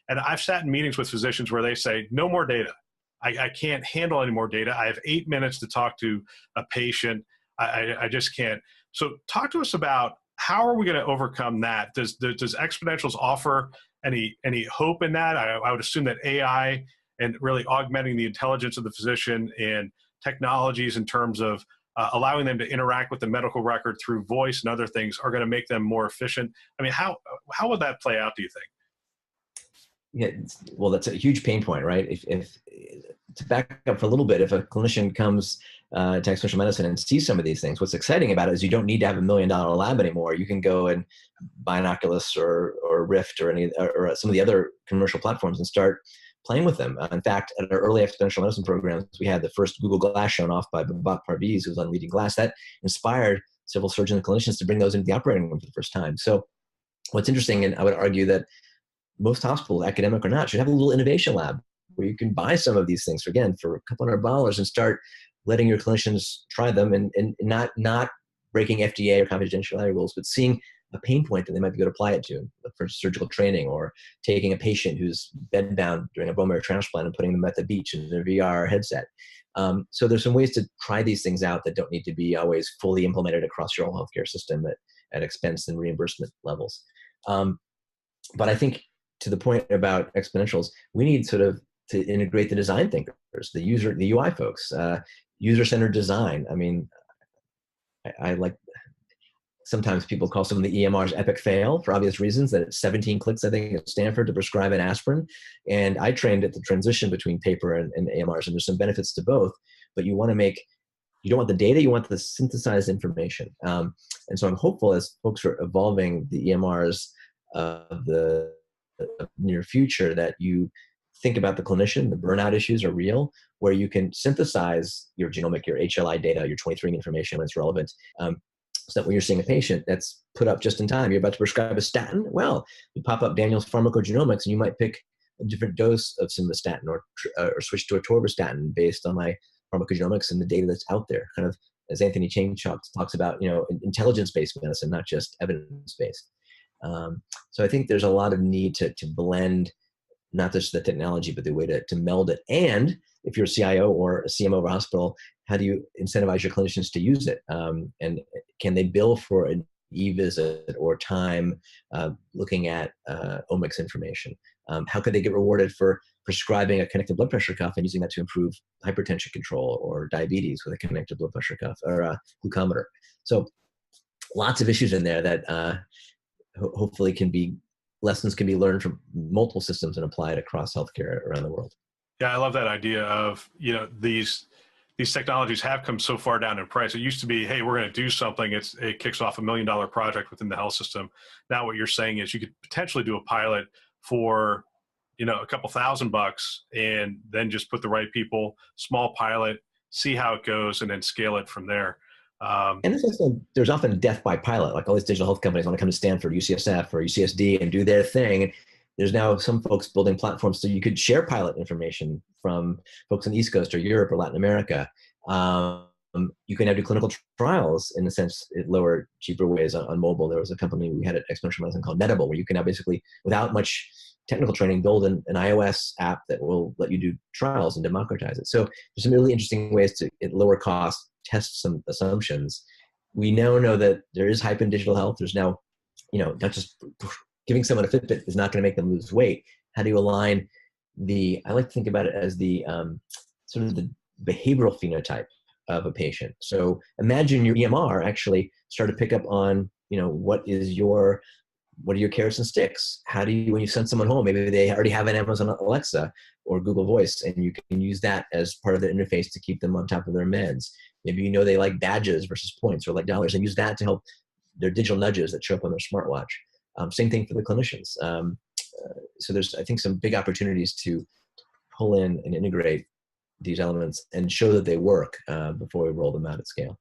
And I've sat in meetings with physicians where they say, no more data. I can't handle any more data. I have 8 minutes to talk to a patient. I just can't. So talk to us about how are we going to overcome that? Does Exponentials offer any hope in that? I would assume that AI and really augmenting the intelligence of the physician and technologies in terms of allowing them to interact with the medical record through voice and other things are going to make them more efficient. I mean, how would that play out, do you think? Yeah, well, that's a huge pain point, right? If to back up for a little bit, if a clinician comes to exponential medicine and sees some of these things, what's exciting about it is you don't need to have $1 million lab anymore. You can go and buy an Oculus or Rift or some of the other commercial platforms and start playing with them. In fact, at our early exponential medicine programs, we had the first Google Glass shown off by Babak Parviz, who was on Leading Glass. That inspired several surgeons and clinicians to bring those into the operating room for the first time. So what's interesting, and I would argue that most hospitals, academic or not, should have a little innovation lab where you can buy some of these things for a couple $100 and start letting your clinicians try them and not breaking FDA or confidentiality rules, but seeing a pain point that they might be able to apply it to for surgical training, or taking a patient who's bedbound during a bone marrow transplant and putting them at the beach in a VR headset. So there's some ways to try these things out that don't need to be always fully implemented across your whole healthcare system at expense and reimbursement levels. But I think to the point about exponentials, we need sort of to integrate the design thinkers, the UI folks, user-centered design. I mean, I like, sometimes people call some of the EMRs epic fail for obvious reasons, that it's 17 clicks, I think, at Stanford to prescribe an aspirin. And I trained at the transition between paper and AMRs, and there's some benefits to both, but you don't want the data, you want the synthesized information. And so I'm hopeful as folks are evolving the EMRs of the near future, that you think about the clinician. The burnout issues are real, where you can synthesize your genomic, your HLI data, your 23 information when it's relevant. So that when you're seeing a patient, that's put up just in time. You're about to prescribe a statin. Well, you pop up Daniel's pharmacogenomics and you might pick a different dose of simvastatin or switch to atorvastatin based on my pharmacogenomics and the data that's out there. Kind of as Anthony Chang talks about, intelligence-based medicine, not just evidence-based. So I think there's a lot of need to blend not just the technology, but the way to meld it. And if you're a CIO or a CMO of a hospital, how do you incentivize your clinicians to use it? And can they bill for an e-visit or time looking at omics information? How could they get rewarded for prescribing a connected blood pressure cuff and using that to improve hypertension control or diabetes with a connected blood pressure cuff or a glucometer? So lots of issues in there that hopefully lessons can be learned from multiple systems and applied across healthcare around the world. Yeah, I love that idea of, these technologies have come so far down in price. It used to be, hey, we're going to do something. It kicks off $1 million project within the health system. Now what you're saying is you could potentially do a pilot for, a couple $1,000 and then just put the right people, small pilot, see how it goes, and then scale it from there. And there's often death by pilot. Like all these digital health companies want to come to Stanford, UCSF, or UCSD and do their thing. There's now some folks building platforms so you could share pilot information from folks on the East Coast or Europe or Latin America. You can now do clinical trials in a sense at lower, cheaper ways on mobile. There was a company we had at Exponential Medicine called Netable, where you can now basically, without much technical training, build an iOS app that will let you do trials and democratize it. So there's some really interesting ways to, at lower cost, test some assumptions. We now know that there is hype in digital health. There's now, not just giving someone a Fitbit is not going to make them lose weight. How do you align I like to think about it as the sort of the behavioral phenotype of a patient. So imagine your EMR actually start to pick up on, what are your carrots and sticks? How do you, when you send someone home, maybe they already have an Amazon Alexa or Google Voice, and you can use that as part of the interface to keep them on top of their meds. Maybe they like badges versus points or like dollars, and use that to help their digital nudges that show up on their smartwatch. Same thing for the clinicians. So there's, I think, some big opportunities to pull in and integrate these elements and show that they work before we roll them out at scale.